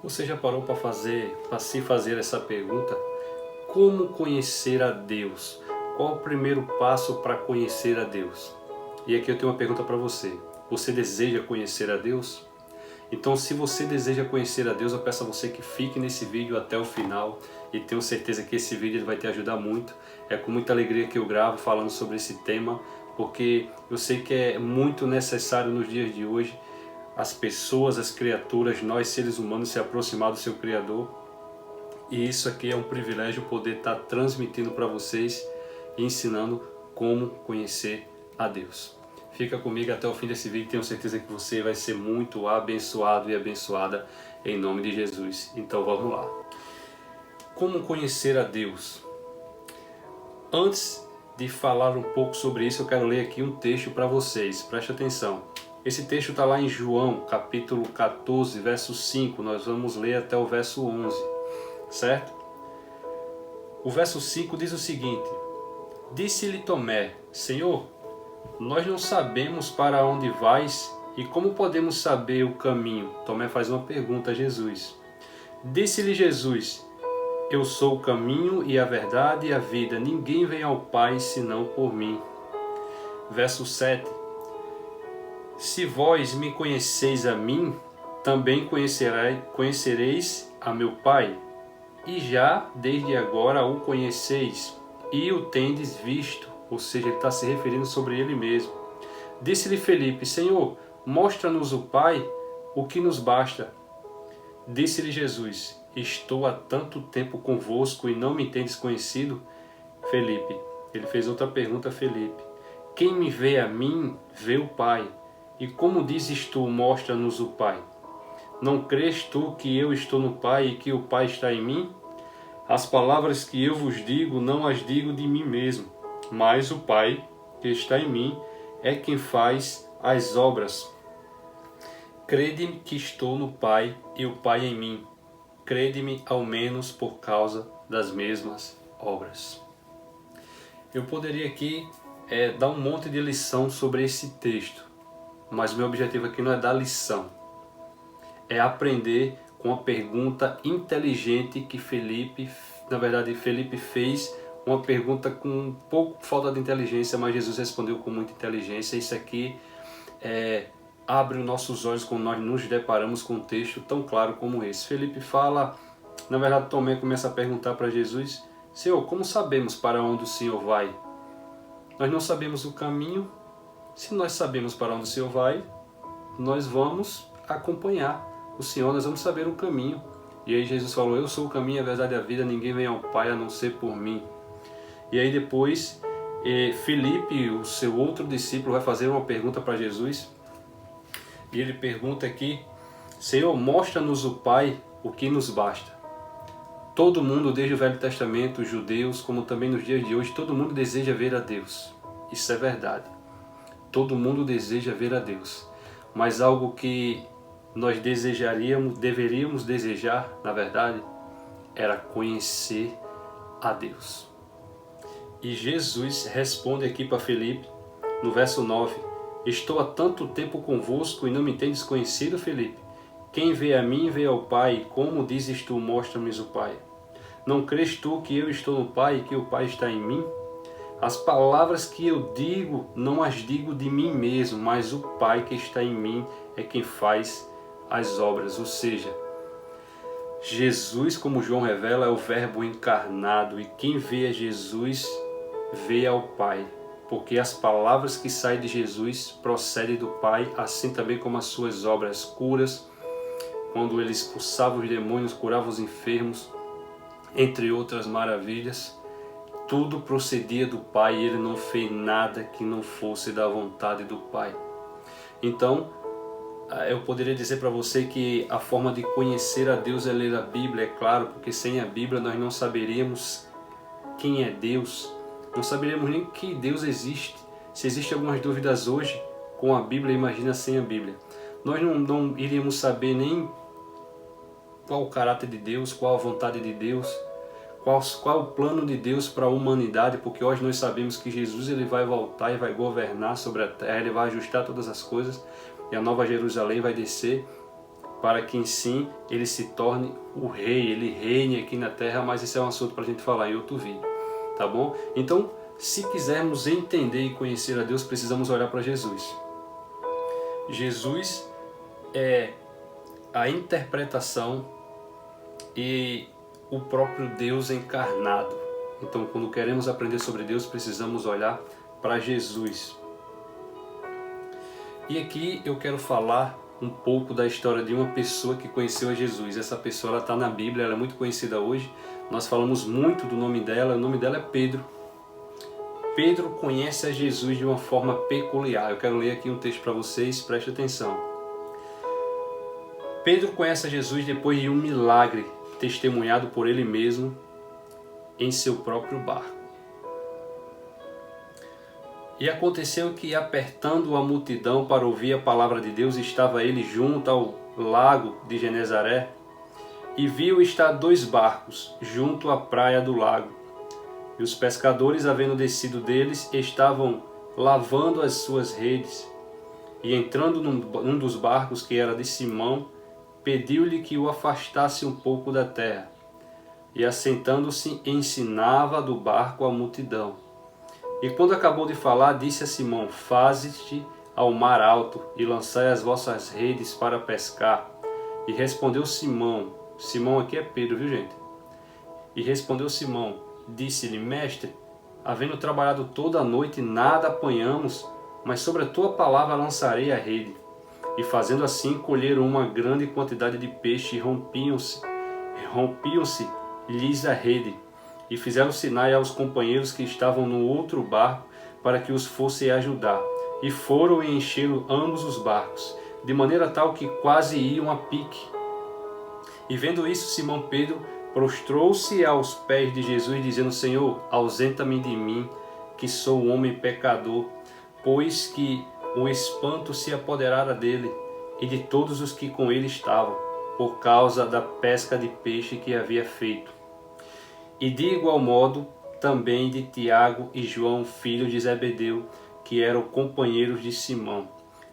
Você já parou para se fazer essa pergunta? Como conhecer a Deus? Qual o primeiro passo para conhecer a Deus? E aqui eu tenho uma pergunta para você. Você deseja conhecer a Deus? Então, se você deseja conhecer a Deus, eu peço a você que fique nesse vídeo até o final e tenho certeza que esse vídeo vai te ajudar muito. É com muita alegria que eu gravo falando sobre esse tema, porque eu sei que é muito necessário nos dias de hoje as pessoas, as criaturas, nós seres humanos se aproximar do seu Criador. E isso aqui é um privilégio poder estar transmitindo para vocês e ensinando como conhecer a Deus. Fica comigo até o fim desse vídeo, tenho certeza que você vai ser muito abençoado e abençoada em nome de Jesus. Então vamos lá. Como conhecer a Deus? Antes de falar um pouco sobre isso, eu quero ler aqui um texto para vocês, preste atenção. Esse texto está lá em João, capítulo 14, verso 5, nós vamos ler até o verso 11, certo? O verso 5 diz o seguinte: Disse-lhe Tomé, Senhor, nós não sabemos para onde vais e como podemos saber o caminho? Tomé faz uma pergunta a Jesus. Disse-lhe Jesus, eu sou o caminho e a verdade e a vida, ninguém vem ao Pai senão por mim. Verso 7. Se vós me conheceis a mim, também conhecereis a meu Pai, e já desde agora o conheceis, e o tendes visto. Ou seja, ele está se referindo sobre ele mesmo. Disse-lhe Felipe, Senhor, mostra-nos o Pai, o que nos basta. Disse-lhe Jesus, estou há tanto tempo convosco e não me tendes conhecido? Felipe, ele fez outra pergunta a Felipe. Quem me vê a mim, vê o Pai. E como dizes tu, mostra-nos o Pai? Não crês tu que eu estou no Pai e que o Pai está em mim? As palavras que eu vos digo, não as digo de mim mesmo, mas o Pai que está em mim é quem faz as obras. Crede-me que estou no Pai e o Pai em mim. Crede-me ao menos por causa das mesmas obras. Eu poderia aqui dar um monte de lição sobre esse texto, mas meu objetivo aqui não é dar lição. É aprender com a pergunta inteligente que Felipe fez uma pergunta com um pouco falta de inteligência, mas Jesus respondeu com muita inteligência. Isso aqui abre os nossos olhos quando nós nos deparamos com um texto tão claro como esse. Felipe fala, na verdade Tomé começa a perguntar para Jesus, Senhor, como sabemos para onde o Senhor vai? Nós não sabemos o caminho. Se nós sabemos para onde o Senhor vai, nós vamos acompanhar o Senhor, nós vamos saber o caminho. E aí Jesus falou, eu sou o caminho, a verdade e a vida, ninguém vem ao Pai a não ser por mim. E aí depois, Felipe, o seu outro discípulo, vai fazer uma pergunta para Jesus. E ele pergunta aqui, Senhor, mostra-nos o Pai, o que nos basta. Todo mundo, desde o Velho Testamento, os judeus, como também nos dias de hoje, todo mundo deseja ver a Deus. Isso é verdade. Todo mundo deseja ver a Deus. Mas algo que nós deveríamos desejar, na verdade, era conhecer a Deus. E Jesus responde aqui para Felipe, no verso 9, estou há tanto tempo convosco e não me tendes conhecido, Felipe? Quem vê a mim, vê ao Pai, como dizes tu, mostra-me o Pai. Não crês tu que eu estou no Pai e que o Pai está em mim? As palavras que eu digo, não as digo de mim mesmo, mas o Pai que está em mim é quem faz as obras. Ou seja, Jesus, como João revela, é o Verbo encarnado, e quem vê a Jesus, vê ao Pai. Porque as palavras que saem de Jesus procedem do Pai, assim também como as suas obras, curas, quando ele expulsava os demônios, curava os enfermos, entre outras maravilhas. Tudo procedia do Pai e ele não fez nada que não fosse da vontade do Pai. Então, eu poderia dizer para você que a forma de conhecer a Deus é ler a Bíblia, é claro, porque sem a Bíblia nós não saberíamos quem é Deus, não saberíamos nem que Deus existe. Se existem algumas dúvidas hoje com a Bíblia, imagina sem a Bíblia. Nós não iríamos saber nem qual o caráter de Deus, qual a vontade de Deus, qual o plano de Deus para a humanidade, porque hoje nós sabemos que Jesus ele vai voltar e vai governar sobre a terra, ele vai ajustar todas as coisas, e a Nova Jerusalém vai descer, para que em si ele se torne o rei, ele reine aqui na terra, mas esse é um assunto para a gente falar em outro vídeo, tá bom? Então, se quisermos entender e conhecer a Deus, precisamos olhar para Jesus. Jesus é a interpretação e o próprio Deus encarnado. Então, quando queremos aprender sobre Deus, precisamos olhar para Jesus. E aqui eu quero falar um pouco da história de uma pessoa que conheceu a Jesus. Essa pessoa está na Bíblia, ela é muito conhecida hoje. Nós falamos muito do nome dela, o nome dela é Pedro. Pedro conhece a Jesus de uma forma peculiar. Eu quero ler aqui um texto para vocês, preste atenção. Pedro conhece a Jesus depois de um milagre testemunhado por ele mesmo em seu próprio barco. E aconteceu que, apertando a multidão para ouvir a palavra de Deus, estava ele junto ao lago de Genezaré, e viu estar 2 barcos junto à praia do lago. E os pescadores, havendo descido deles, estavam lavando as suas redes. E entrando num dos barcos, que era de Simão, pediu-lhe que o afastasse um pouco da terra. E assentando-se, ensinava do barco a multidão. E quando acabou de falar, disse a Simão: faze-te ao mar alto e lançai as vossas redes para pescar. E respondeu Simão, Simão aqui é Pedro, viu gente? E respondeu Simão, disse-lhe: mestre, havendo trabalhado toda a noite, nada apanhamos, mas sobre a tua palavra lançarei a rede. E fazendo assim, colheram uma grande quantidade de peixe e rompiam-se-lhes a rede. E fizeram sinais aos companheiros que estavam no outro barco, para que os fossem ajudar. E foram e encheram ambos os barcos, de maneira tal que quase iam a pique. E vendo isso, Simão Pedro prostrou-se aos pés de Jesus, dizendo: Senhor, ausenta-me de mim, que sou um homem pecador, pois que o espanto se apoderara dele e de todos os que com ele estavam, por causa da pesca de peixe que havia feito. E de igual modo também de Tiago e João, filho de Zebedeu, que eram companheiros de Simão.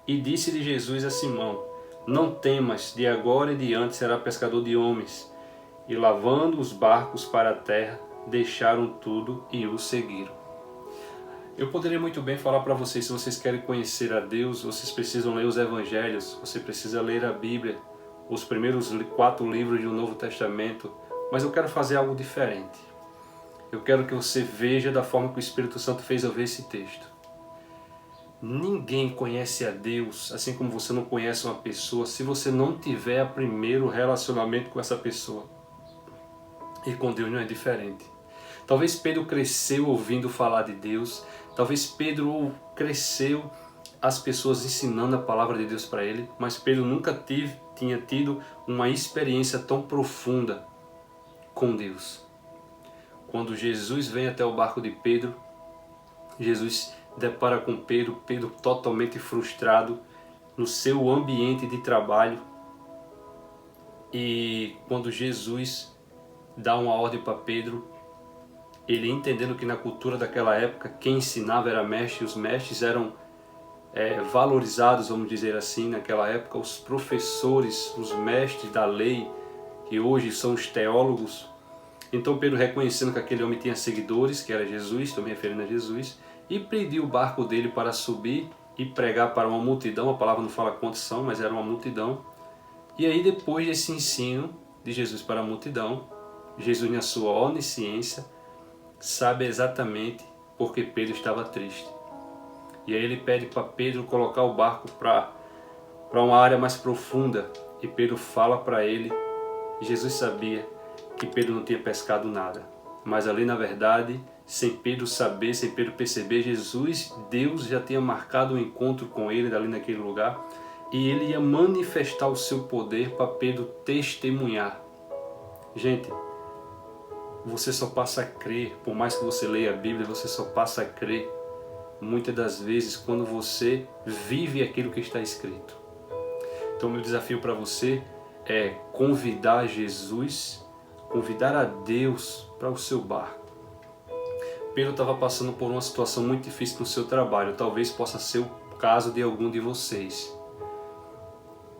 E disse-lhe Jesus a Simão: não temas, de agora em diante será pescador de homens. E lavando os barcos para a terra, deixaram tudo e o seguiram. Eu poderia muito bem falar para vocês, se vocês querem conhecer a Deus, vocês precisam ler os evangelhos, você precisa ler a Bíblia, os primeiros 4 livros do Novo Testamento, mas eu quero fazer algo diferente. Eu quero que você veja da forma que o Espírito Santo fez eu ver esse texto. Ninguém conhece a Deus, assim como você não conhece uma pessoa, se você não tiver primeiro relacionamento com essa pessoa. E com Deus não é diferente. Talvez Pedro cresceu ouvindo falar de Deus, talvez Pedro cresceu as pessoas ensinando a palavra de Deus para ele, mas Pedro nunca tinha tido uma experiência tão profunda com Deus. Quando Jesus vem até o barco de Pedro, Jesus depara com Pedro, Pedro totalmente frustrado no seu ambiente de trabalho. E quando Jesus dá uma ordem para Pedro, ele entendendo que na cultura daquela época quem ensinava era mestre, os mestres eram valorizados, vamos dizer assim, naquela época, os professores, os mestres da lei, que hoje são os teólogos. Então Pedro, reconhecendo que aquele homem tinha seguidores, que era Jesus, estou me referindo a Jesus, e pediu o barco dele para subir e pregar para uma multidão. A palavra não fala quantos são, mas era uma multidão. E aí, depois desse ensino de Jesus para a multidão, Jesus, na sua onisciência, sabe exatamente porque Pedro estava triste. E aí ele pede para Pedro colocar o barco para uma área mais profunda. E Pedro fala para ele, Jesus sabia que Pedro não tinha pescado nada. Mas ali, na verdade, sem Pedro saber, sem Pedro perceber, Deus já tinha marcado um encontro com ele ali naquele lugar. E ele ia manifestar o seu poder para Pedro testemunhar. Gente, você só passa a crer, por mais que você leia a Bíblia, você só passa a crer muitas das vezes quando você vive aquilo que está escrito. Então meu desafio para você é convidar Jesus, convidar a Deus para o seu barco. Pedro estava passando por uma situação muito difícil no seu trabalho, talvez possa ser o caso de algum de vocês.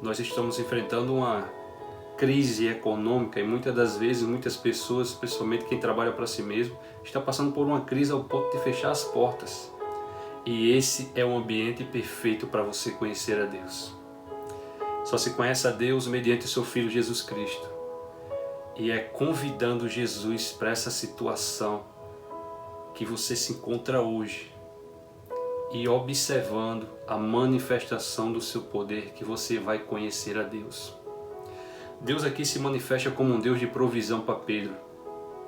Nós estamos enfrentando uma crise econômica e muitas das vezes muitas pessoas, principalmente quem trabalha para si mesmo, está passando por uma crise ao ponto de fechar as portas. E esse é o ambiente perfeito para você conhecer a Deus. Só se conhece a Deus mediante o seu Filho Jesus Cristo. E é convidando Jesus para essa situação que você se encontra hoje e observando a manifestação do seu poder que você vai conhecer a Deus. Deus aqui se manifesta como um Deus de provisão para Pedro,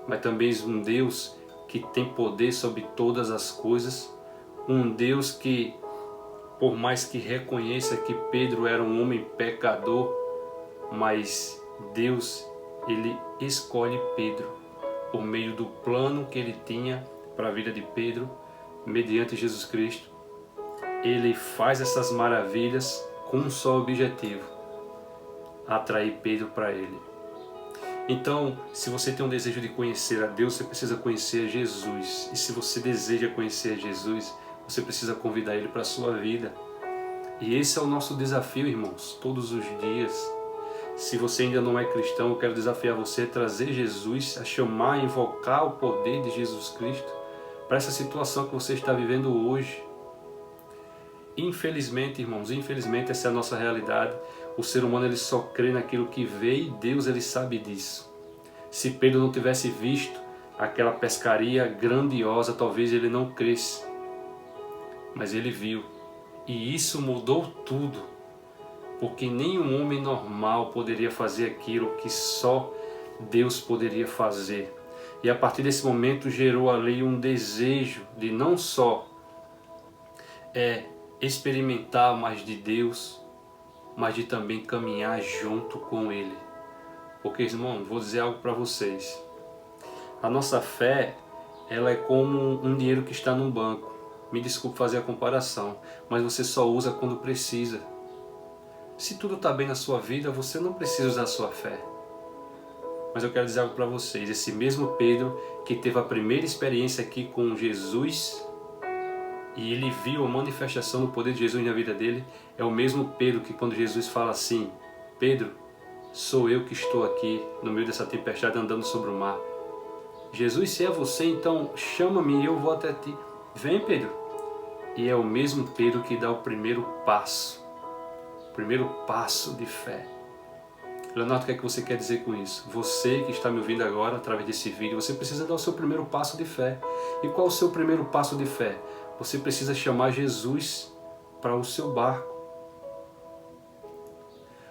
mas também um Deus que tem poder sobre todas as coisas, um Deus que, por mais que reconheça que Pedro era um homem pecador, mas Deus, ele escolhe Pedro por meio do plano que ele tinha para a vida de Pedro, mediante Jesus Cristo. Ele faz essas maravilhas com um só objetivo: atrair Pedro para ele. Então, se você tem um desejo de conhecer a Deus, você precisa conhecer Jesus. E se você deseja conhecer Jesus, você precisa convidar Ele para a sua vida. E esse é o nosso desafio, irmãos, todos os dias. Se você ainda não é cristão, eu quero desafiar você a trazer Jesus, a chamar, a invocar o poder de Jesus Cristo para essa situação que você está vivendo hoje. Infelizmente, irmãos, infelizmente essa é a nossa realidade. O ser humano ele só crê naquilo que vê e Deus ele sabe disso. Se Pedro não tivesse visto aquela pescaria grandiosa, talvez ele não cresce. Mas ele viu. E isso mudou tudo. Porque nenhum homem normal poderia fazer aquilo que só Deus poderia fazer. E a partir desse momento gerou ali um desejo de não só experimentar mais de Deus, mas de também caminhar junto com Ele. Porque, irmão, vou dizer algo para vocês. A nossa fé, ela é como um dinheiro que está num banco. Me desculpe fazer a comparação, mas você só usa quando precisa. Se tudo está bem na sua vida, você não precisa usar a sua fé. Mas eu quero dizer algo para vocês. Esse mesmo Pedro que teve a primeira experiência aqui com Jesus, e ele viu a manifestação do poder de Jesus na vida dele, é o mesmo Pedro que quando Jesus fala assim: Pedro, sou eu que estou aqui no meio dessa tempestade andando sobre o mar. Jesus, se é você, então chama-me e eu vou até ti. Vem, Pedro. E é o mesmo Pedro que dá o primeiro passo de fé. Leonardo, o que é que você quer dizer com isso? Você que está me ouvindo agora através desse vídeo, você precisa dar o seu primeiro passo de fé. E qual o seu primeiro passo de fé? Você precisa chamar Jesus para o seu barco.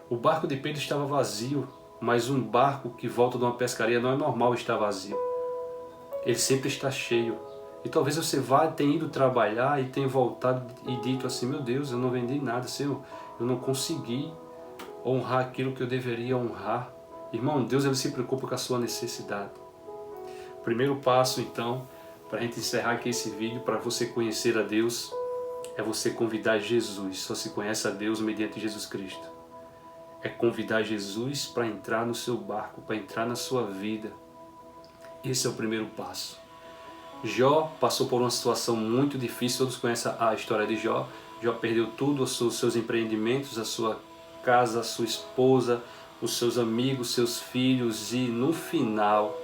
O barco de Pedro estava vazio, mas um barco que volta de uma pescaria não é normal estar vazio. Ele sempre está cheio. E talvez você tenha ido trabalhar e tenha voltado e dito assim: meu Deus, eu não vendi nada, Senhor, eu não consegui honrar aquilo que eu deveria honrar. Irmão, Deus ele se preocupa com a sua necessidade. Primeiro passo, então, para a gente encerrar aqui esse vídeo, para você conhecer a Deus, é você convidar Jesus. Só se conhece a Deus mediante Jesus Cristo. É convidar Jesus para entrar no seu barco, para entrar na sua vida. Esse é o primeiro passo. Jó passou por uma situação muito difícil, todos conhecem a história de Jó. Jó perdeu tudo, os seus empreendimentos, a sua casa, a sua esposa, os seus amigos, seus filhos, e no final,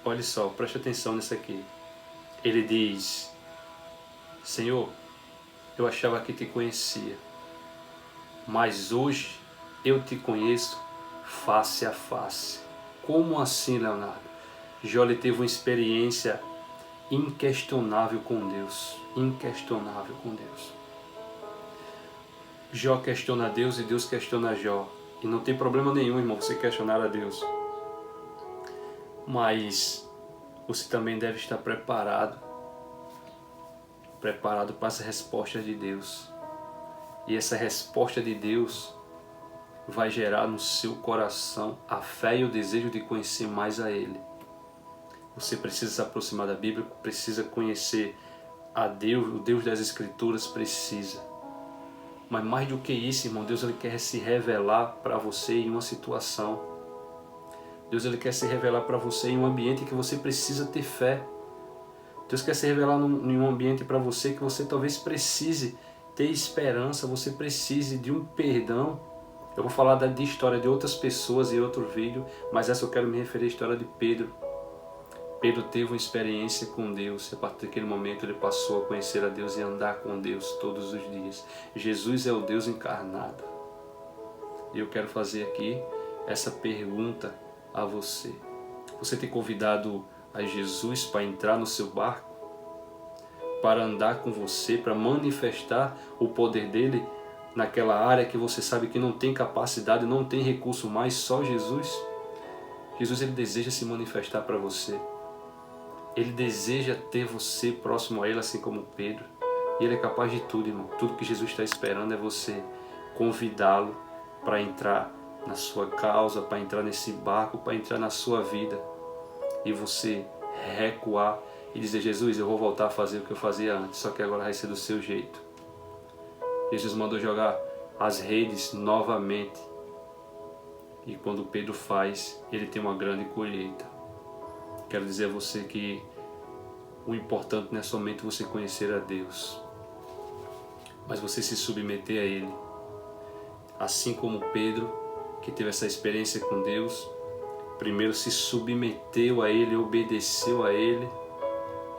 olha só, preste atenção nisso aqui. Ele diz: Senhor, eu achava que te conhecia, mas hoje eu te conheço face a face. Como assim, Leonardo? Jó teve uma experiência inquestionável com Deus. Inquestionável com Deus. Jó questiona a Deus e Deus questiona Jó. E não tem problema nenhum, irmão, você questionar a Deus. Mas você também deve estar preparado para essa resposta de Deus. E essa resposta de Deus vai gerar no seu coração a fé e o desejo de conhecer mais a Ele. Você precisa se aproximar da Bíblia, precisa conhecer a Deus, o Deus das Escrituras precisa. Mas mais do que isso, irmão, Deus ele quer se revelar para você em uma situação. Deus ele quer se revelar para você em um ambiente que você precisa ter fé. Deus quer se revelar em um ambiente para você que você talvez precise ter esperança, você precise de um perdão. Eu vou falar de história de outras pessoas em outro vídeo, mas essa eu quero me referir à história de Pedro. Pedro teve uma experiência com Deus e a partir daquele momento ele passou a conhecer a Deus e andar com Deus todos os dias. Jesus é o Deus encarnado. E eu quero fazer aqui essa pergunta a você. Você tem convidado a Jesus para entrar no seu barco? Para andar com você, para manifestar o poder dele naquela área que você sabe que não tem capacidade, não tem recurso mais, só Jesus? Jesus, ele deseja se manifestar para você. Ele deseja ter você próximo a ele, assim como Pedro. E ele é capaz de tudo, irmão. Tudo que Jesus está esperando é você convidá-lo para entrar na sua causa, para entrar nesse barco, para entrar na sua vida. E você recuar e dizer: Jesus, eu vou voltar a fazer o que eu fazia antes, só que agora vai ser do seu jeito. Jesus mandou jogar as redes novamente. E quando Pedro faz, ele tem uma grande colheita. Quero dizer a você que o importante não é somente você conhecer a Deus, mas você se submeter a Ele. Assim como Pedro, que teve essa experiência com Deus, primeiro se submeteu a Ele, obedeceu a Ele,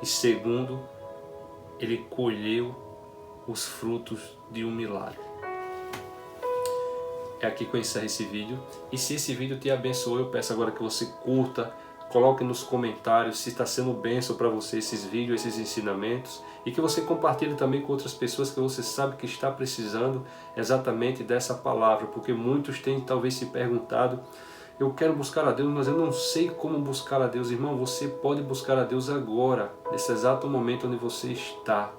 e segundo, ele colheu os frutos de um milagre. É aqui que eu encerro esse vídeo. E se esse vídeo te abençoou, eu peço agora que você curta, coloque nos comentários se está sendo bênção para você esses vídeos, esses ensinamentos, e que você compartilhe também com outras pessoas que você sabe que está precisando exatamente dessa palavra, porque muitos têm talvez se perguntado: eu quero buscar a Deus, mas eu não sei como buscar a Deus. Irmão, você pode buscar a Deus agora, nesse exato momento onde você está.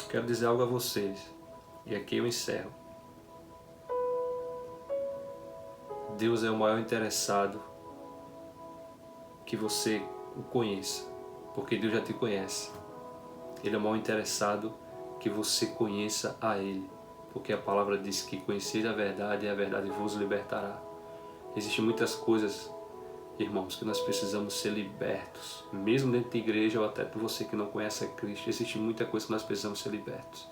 Quero dizer algo a vocês, e aqui eu encerro. Deus é o maior interessado que você o conheça, porque Deus já te conhece. Ele é o maior interessado que você conheça a Ele, porque a palavra diz que conhecer a verdade e a verdade vos libertará. Existem muitas coisas, irmãos, que nós precisamos ser libertos, mesmo dentro da igreja ou até por você que não conhece a Cristo. Existe muita coisa que nós precisamos ser libertos,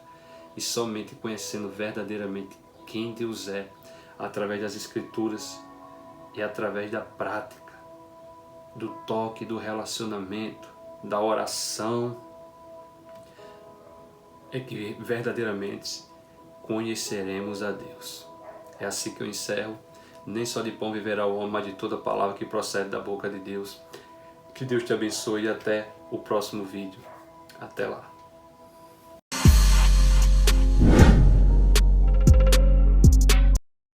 e somente conhecendo verdadeiramente quem Deus é, através das Escrituras e através da prática, do toque, do relacionamento, da oração, é que verdadeiramente conheceremos a Deus. É assim que eu encerro. Nem só de pão viverá o homem, mas de toda palavra que procede da boca de Deus. Que Deus te abençoe e até o próximo vídeo. Até lá.